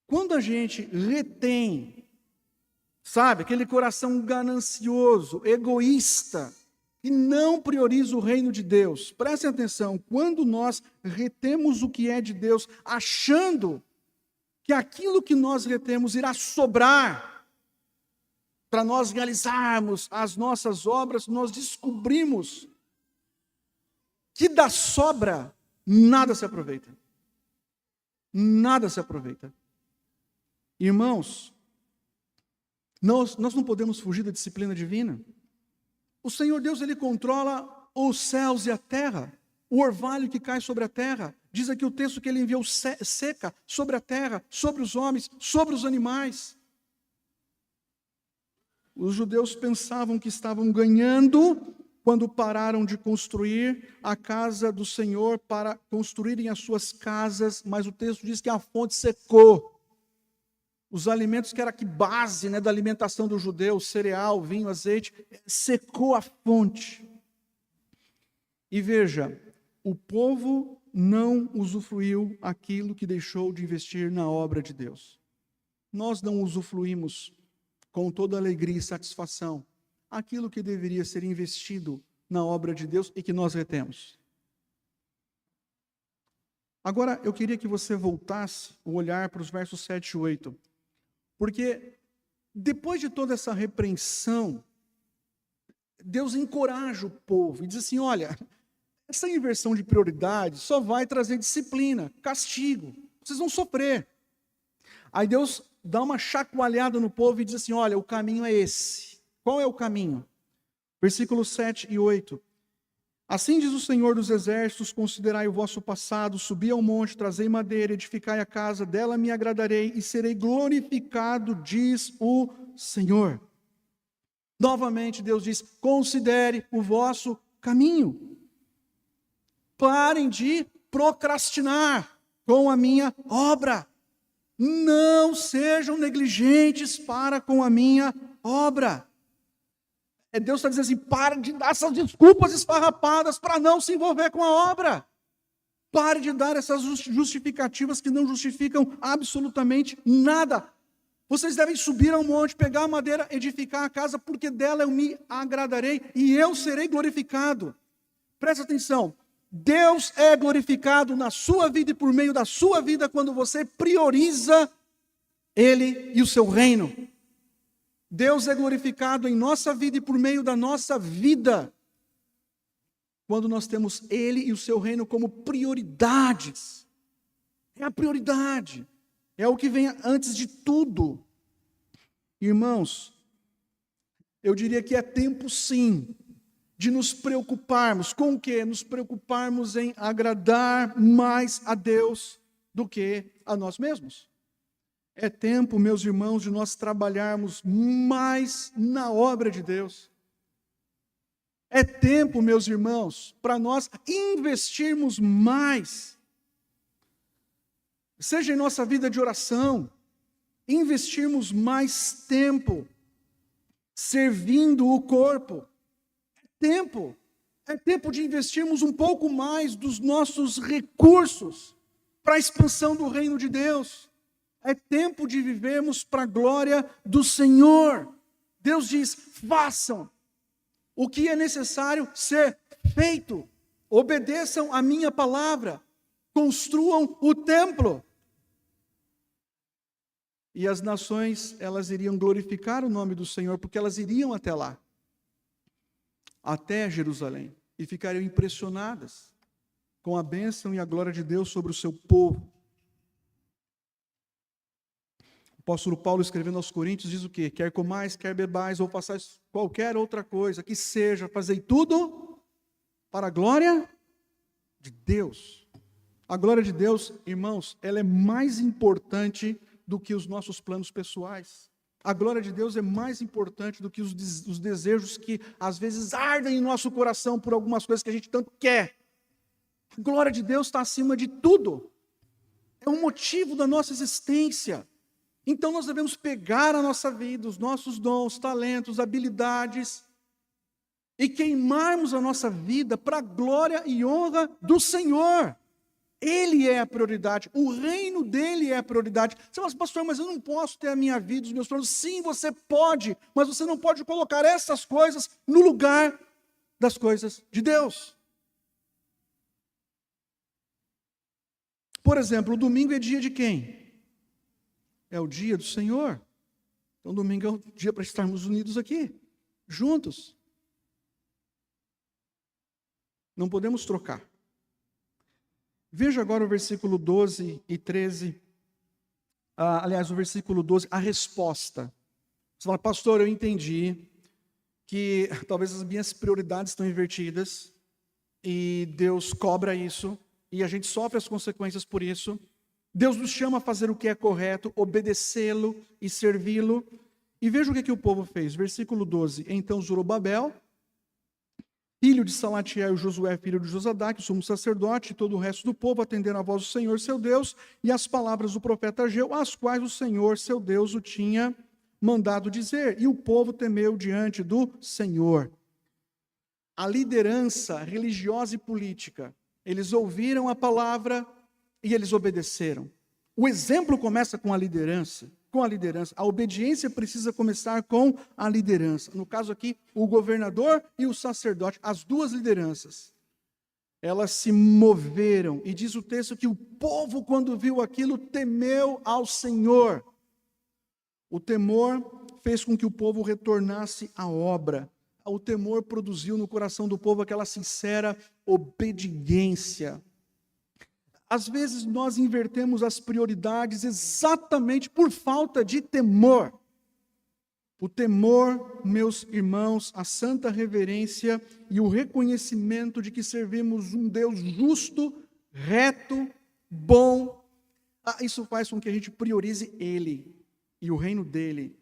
Quando a gente retém, sabe, aquele coração ganancioso, egoísta, e não prioriza o reino de Deus. Prestem atenção, quando nós retemos o que é de Deus, achando que aquilo que nós retemos irá sobrar para nós realizarmos as nossas obras, nós descobrimos que da sobra nada se aproveita. Nada se aproveita. Irmãos, nós não podemos fugir da disciplina divina. O Senhor Deus, Ele controla os céus e a terra, o orvalho que cai sobre a terra. Diz aqui o texto que Ele enviou seca sobre a terra, sobre os homens, sobre os animais. Os judeus pensavam que estavam ganhando quando pararam de construir a casa do Senhor para construírem as suas casas, mas o texto diz que a fonte secou. Os alimentos que era que base da alimentação do judeu, cereal, vinho, azeite, secou a fonte. E veja, o povo não usufruiu aquilo que deixou de investir na obra de Deus. Nós não usufruímos com toda alegria e satisfação aquilo que deveria ser investido na obra de Deus e que nós retemos. Agora, eu queria que você voltasse o olhar para os versos 7 e 8. Porque depois de toda essa repreensão, Deus encoraja o povo e diz assim, olha, essa inversão de prioridade só vai trazer disciplina, castigo, vocês vão sofrer. Aí Deus dá uma chacoalhada no povo e diz assim, olha, o caminho é esse. Qual é o caminho? Versículos 7 e 8. Assim diz o Senhor dos Exércitos, considerai o vosso passado, subi ao monte, trazei madeira, edificai a casa, dela me agradarei e serei glorificado, diz o Senhor. Novamente Deus diz, considere o vosso caminho. Parem de procrastinar com a minha obra. Não sejam negligentes para com a minha obra. Deus está dizendo assim, para de dar essas desculpas esfarrapadas para não se envolver com a obra. Pare de dar essas justificativas que não justificam absolutamente nada. Vocês devem subir ao monte, pegar a madeira, edificar a casa, porque dela eu me agradarei e eu serei glorificado. Presta atenção, Deus é glorificado na sua vida e por meio da sua vida quando você prioriza Ele e o seu reino. Deus é glorificado em nossa vida e por meio da nossa vida quando nós temos Ele e o seu reino como prioridades. É a prioridade. É o que vem antes de tudo. Irmãos, eu diria que é tempo sim de nos preocuparmos. Com o quê? Nos preocuparmos em agradar mais a Deus do que a nós mesmos. É tempo, meus irmãos, de nós trabalharmos mais na obra de Deus. É tempo, meus irmãos, para nós investirmos mais, seja em nossa vida de oração, investirmos mais tempo servindo o corpo. É tempo de investirmos um pouco mais dos nossos recursos para a expansão do reino de Deus. É tempo de vivermos para a glória do Senhor. Deus diz, façam o que é necessário ser feito. Obedeçam a minha palavra. Construam o templo. E as nações, elas iriam glorificar o nome do Senhor, porque elas iriam até lá, até Jerusalém, e ficariam impressionadas com a bênção e a glória de Deus sobre o seu povo. O apóstolo Paulo, escrevendo aos Coríntios, diz o quê? Quer comais, quer bebais, ou façais qualquer outra coisa, que seja, fazei tudo para a glória de Deus. A glória de Deus, irmãos, ela é mais importante do que os nossos planos pessoais. A glória de Deus é mais importante do que os desejos que às vezes ardem em nosso coração por algumas coisas que a gente tanto quer. A glória de Deus está acima de tudo. É um motivo da nossa existência. Então nós devemos pegar a nossa vida, os nossos dons, talentos, habilidades e queimarmos a nossa vida para a glória e honra do Senhor. Ele é a prioridade, o reino dele é a prioridade. Você fala assim, pastor, mas eu não posso ter a minha vida, os meus planos. Sim, você pode, mas você não pode colocar essas coisas no lugar das coisas de Deus. Por exemplo, o domingo é dia de quem? É o dia do Senhor. Então, domingo é o dia para estarmos unidos aqui, juntos. Não podemos trocar. Veja agora o versículo 12 e 13. Aliás, o versículo 12, a resposta. Você fala, pastor, eu entendi que talvez as minhas prioridades estão invertidas e Deus cobra isso e a gente sofre as consequências por isso. Deus nos chama a fazer o que é correto, obedecê-lo e servi-lo. E veja o que o povo fez. Versículo 12. Então Zorobabel, filho de Salatiel, e Josué, filho de Josadaque, o sumo sacerdote, e todo o resto do povo atenderam a voz do Senhor, seu Deus, e as palavras do profeta Ageu, as quais o Senhor, seu Deus, o tinha mandado dizer. E o povo temeu diante do Senhor. A liderança religiosa e política, eles ouviram a palavra e eles obedeceram. O exemplo começa com a liderança. A obediência precisa começar com a liderança. No caso aqui, o governador e o sacerdote, as duas lideranças, elas se moveram. E diz o texto que o povo, quando viu aquilo, temeu ao Senhor. O temor fez com que o povo retornasse à obra. O temor produziu no coração do povo aquela sincera obediência. Às vezes nós invertemos as prioridades exatamente por falta de temor. O temor, meus irmãos, a santa reverência e o reconhecimento de que servimos um Deus justo, reto, bom. Isso faz com que a gente priorize Ele e o reino dEle.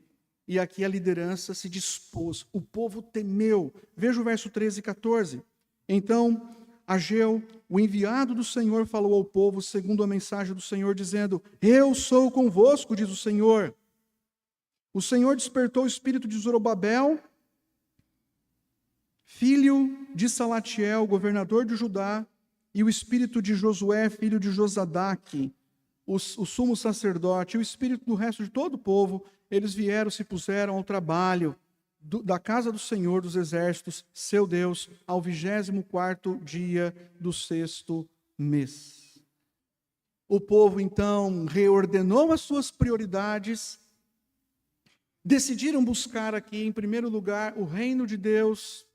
E aqui a liderança se dispôs, o povo temeu. Veja o verso 13 e 14. Então Ageu, o enviado do Senhor, falou ao povo segundo a mensagem do Senhor, dizendo: eu sou convosco, diz o Senhor. O Senhor despertou o espírito de Zorobabel, filho de Salatiel, governador de Judá, e o espírito de Josué, filho de Josadaque, o sumo sacerdote e o espírito do resto de todo o povo, eles vieram, se puseram ao trabalho da casa do Senhor dos Exércitos, seu Deus, ao 24º dia do 6º mês. O povo, então, reordenou as suas prioridades, decidiram buscar aqui, em primeiro lugar, o reino de Deus,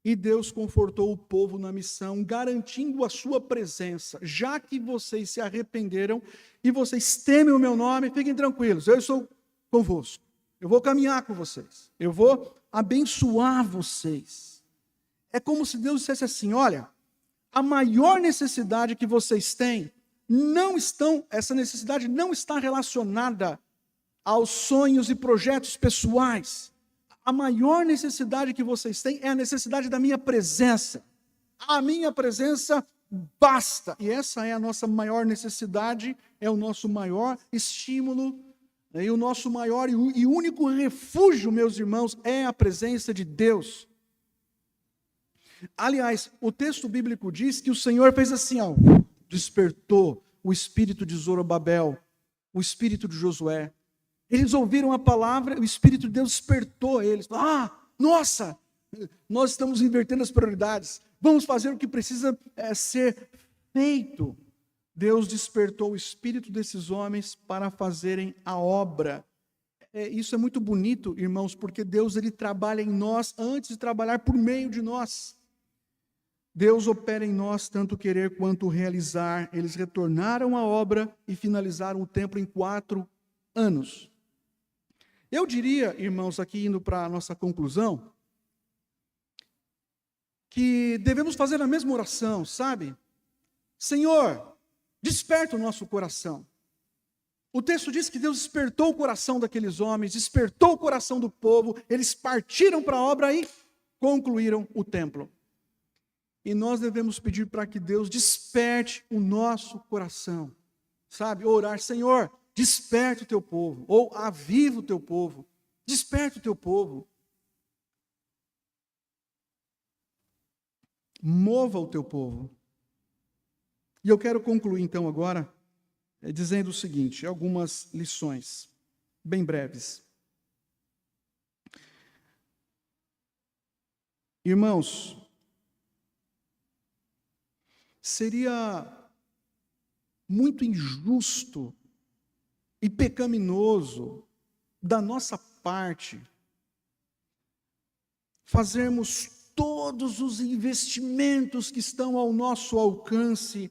e Deus confortou o povo na missão, garantindo a sua presença. Já que vocês se arrependeram e vocês temem o meu nome, fiquem tranquilos, eu estou convosco. Eu vou caminhar com vocês. Eu vou abençoar vocês. É como se Deus dissesse assim: olha, a maior necessidade que vocês têm, essa necessidade não está relacionada aos sonhos e projetos pessoais. A maior necessidade que vocês têm é a necessidade da minha presença. A minha presença basta. E essa é a nossa maior necessidade, é o nosso maior estímulo, e o nosso maior e único refúgio, meus irmãos, é a presença de Deus. Aliás, o texto bíblico diz que o Senhor fez assim, ó, despertou o espírito de Zorobabel, o espírito de Josué. Eles ouviram a palavra, o Espírito de Deus despertou eles. Nossa, nós estamos invertendo as prioridades. Vamos fazer o que precisa ser feito. Deus despertou o espírito desses homens para fazerem a obra. Isso é muito bonito, irmãos, porque Deus ele trabalha em nós antes de trabalhar por meio de nós. Deus opera em nós tanto querer quanto realizar. Eles retornaram à obra e finalizaram o templo em 4 anos. Eu diria, irmãos, aqui indo para a nossa conclusão, que devemos fazer a mesma oração, sabe? Senhor, desperta o nosso coração. O texto diz que Deus despertou o coração daqueles homens, despertou o coração do povo, eles partiram para a obra e concluíram o templo. E nós devemos pedir para que Deus desperte o nosso coração, sabe? Orar, Senhor, desperta o teu povo, ou aviva o teu povo, desperta o teu povo. Mova o teu povo. E eu quero concluir então agora, dizendo o seguinte, algumas lições, bem breves. Irmãos, seria muito injusto e pecaminoso da nossa parte fazermos todos os investimentos que estão ao nosso alcance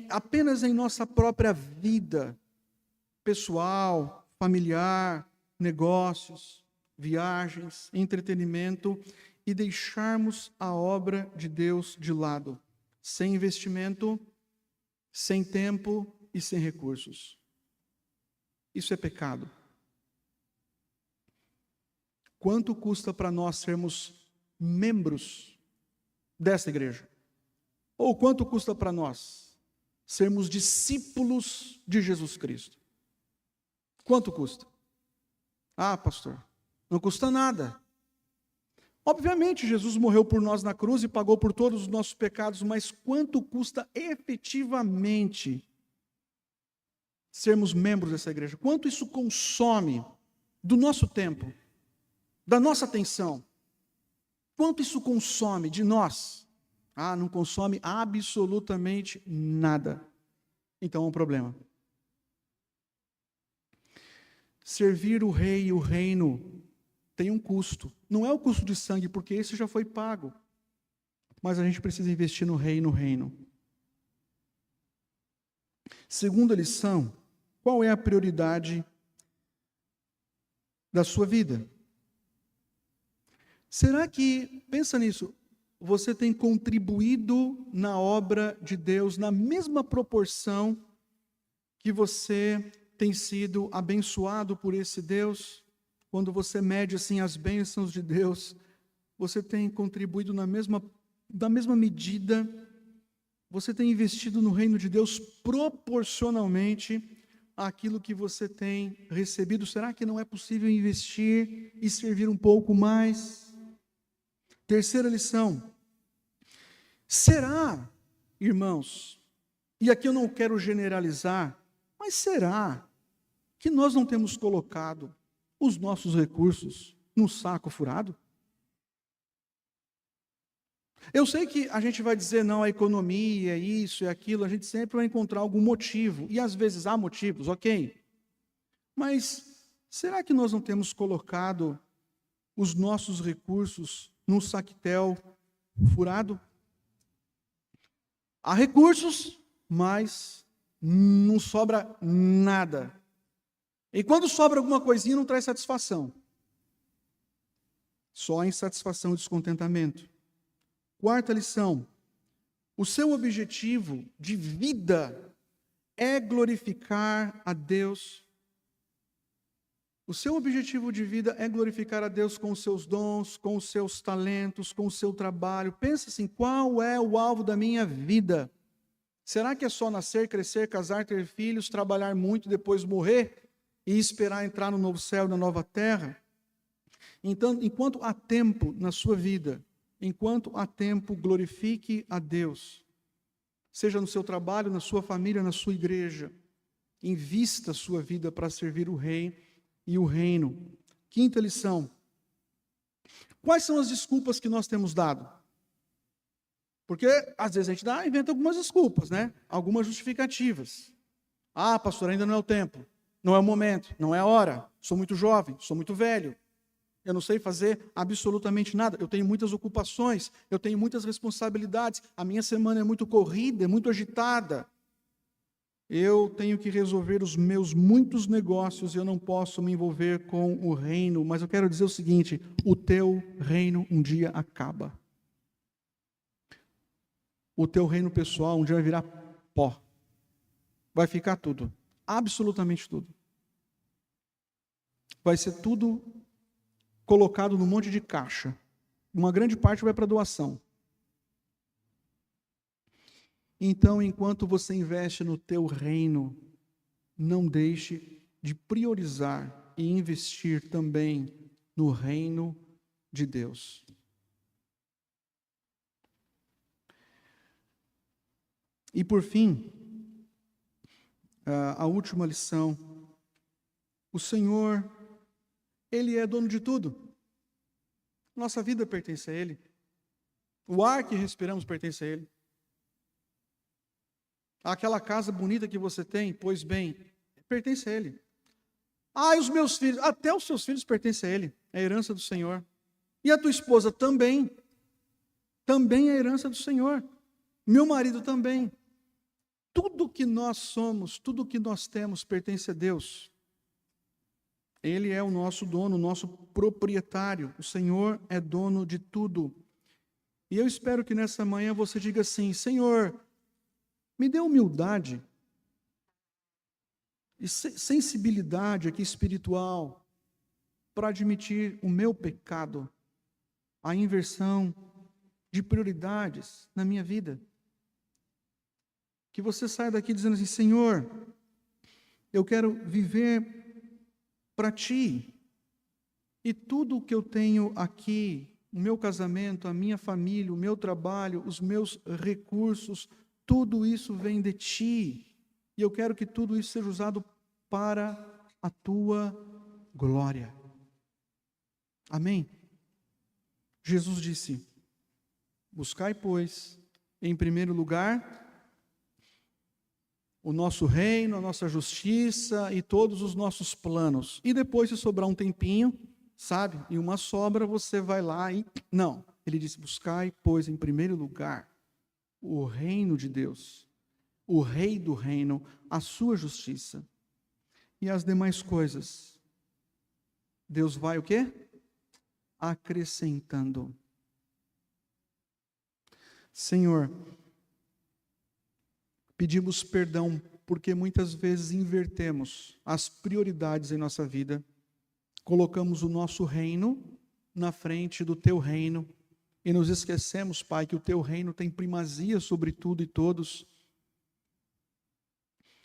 apenas em nossa própria vida pessoal, familiar, negócios, viagens, entretenimento, e deixarmos a obra de Deus de lado, sem investimento, sem tempo e sem recursos. Isso é pecado. Quanto custa para nós sermos membros dessa igreja? Ou quanto custa para nós sermos discípulos de Jesus Cristo? Quanto custa? Pastor, não custa nada. Obviamente, Jesus morreu por nós na cruz e pagou por todos os nossos pecados, mas quanto custa efetivamente sermos membros dessa igreja? Quanto isso consome do nosso tempo, da nossa atenção? Quanto isso consome de nós? Não consome absolutamente nada. Então é um problema. Servir o rei e o reino tem um custo. Não é o custo de sangue, porque esse já foi pago. Mas a gente precisa investir no rei e no reino. Segunda lição, qual é a prioridade da sua vida? Será que, pensa nisso, você tem contribuído na obra de Deus na mesma proporção que você tem sido abençoado por esse Deus? Quando você mede assim as bênçãos de Deus, você tem contribuído da mesma medida? Você tem investido no reino de Deus proporcionalmente àquilo que você tem recebido? Será que não é possível investir e servir um pouco mais? Terceira lição. Será, irmãos, e aqui eu não quero generalizar, Mas será que nós não temos colocado os nossos recursos num saco furado? Eu sei que a gente vai dizer, não, a economia, é isso e aquilo, a gente sempre vai encontrar algum motivo, e às vezes há motivos, ok. Mas será que nós não temos colocado os nossos recursos num saquetel furado? Há recursos, mas não sobra nada. E quando sobra alguma coisinha, não traz satisfação. Só insatisfação e descontentamento. Quarta lição: o seu objetivo de vida é glorificar a Deus. O seu objetivo de vida é glorificar a Deus com os seus dons, com os seus talentos, com o seu trabalho. Pensa assim, qual é o alvo da minha vida? Será que é só nascer, crescer, casar, ter filhos, trabalhar muito, depois morrer e esperar entrar no novo céu e na nova terra? Então, enquanto há tempo na sua vida, enquanto há tempo, glorifique a Deus. Seja no seu trabalho, na sua família, na sua igreja. Invista a sua vida para servir o Rei e o reino. Quinta lição: quais são as desculpas que nós temos dado? Porque às vezes a gente inventa algumas desculpas, né? Algumas justificativas. Ah, pastor, ainda não é o tempo, não é o momento, não é a hora, sou muito jovem, sou muito velho, eu não sei fazer absolutamente nada, eu tenho muitas ocupações, eu tenho muitas responsabilidades, a minha semana é muito corrida, é muito agitada. Eu tenho que resolver os meus muitos negócios e eu não posso me envolver com o reino. Mas eu quero dizer o seguinte: o teu reino um dia acaba. O teu reino pessoal um dia vai virar pó. Vai ficar tudo. Absolutamente tudo. Vai ser tudo colocado num monte de caixa. Uma grande parte vai para doação. Então, enquanto você investe no teu reino, não deixe de priorizar e investir também no reino de Deus. E por fim, a última lição: o Senhor, Ele é dono de tudo. Nossa vida pertence a Ele. O ar que respiramos pertence a Ele. Aquela casa bonita que você tem, pois bem, pertence a Ele. Ah, e os meus filhos, até os seus filhos pertencem a Ele, é a herança do Senhor. E a tua esposa também é a herança do Senhor. Meu marido também. Tudo que nós somos, tudo que nós temos pertence a Deus. Ele é o nosso dono, o nosso proprietário. O Senhor é dono de tudo. E eu espero que nessa manhã você diga assim: Senhor, me dê humildade e sensibilidade aqui espiritual para admitir o meu pecado, a inversão de prioridades na minha vida. Que você saia daqui dizendo assim: Senhor, eu quero viver para Ti. E tudo o que eu tenho aqui, o meu casamento, a minha família, o meu trabalho, os meus recursos, tudo isso vem de Ti. E eu quero que tudo isso seja usado para a Tua glória. Amém? Jesus disse: buscai, pois, em primeiro lugar, o nosso reino, a nossa justiça e todos os nossos planos. E depois, se sobrar um tempinho, sabe, e uma sobra, você vai lá e... Não, ele disse: buscai, pois, em primeiro lugar, o reino de Deus, o Rei do reino, a sua justiça. E as demais coisas, Deus vai o quê? Acrescentando. Senhor, pedimos perdão porque muitas vezes invertemos as prioridades em nossa vida, colocamos o nosso reino na frente do Teu reino e nos esquecemos, Pai, que o Teu reino tem primazia sobre tudo e todos.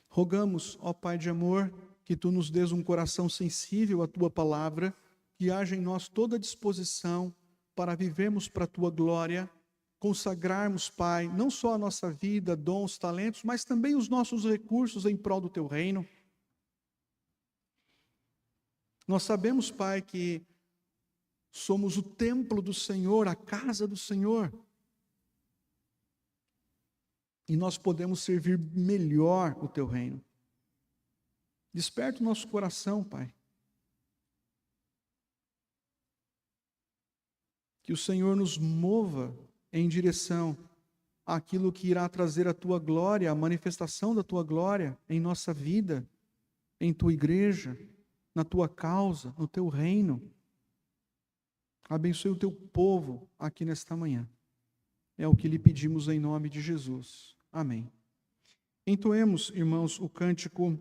Rogamos, ó Pai de amor, que Tu nos dês um coração sensível à Tua palavra, que haja em nós toda a disposição para vivermos para a Tua glória consagrarmos, Pai, não só a nossa vida, dons, talentos, mas também os nossos recursos em prol do Teu reino. Nós sabemos, Pai, que somos o templo do Senhor, a casa do Senhor. E nós podemos servir melhor o Teu reino. Desperta o nosso coração, Pai. Que o Senhor nos mova em direção àquilo que irá trazer a Tua glória, a manifestação da Tua glória em nossa vida, em Tua igreja, na Tua causa, no Teu reino. Abençoe o Teu povo aqui nesta manhã. É o que lhe pedimos em nome de Jesus. Amém. Entoemos, irmãos, o cântico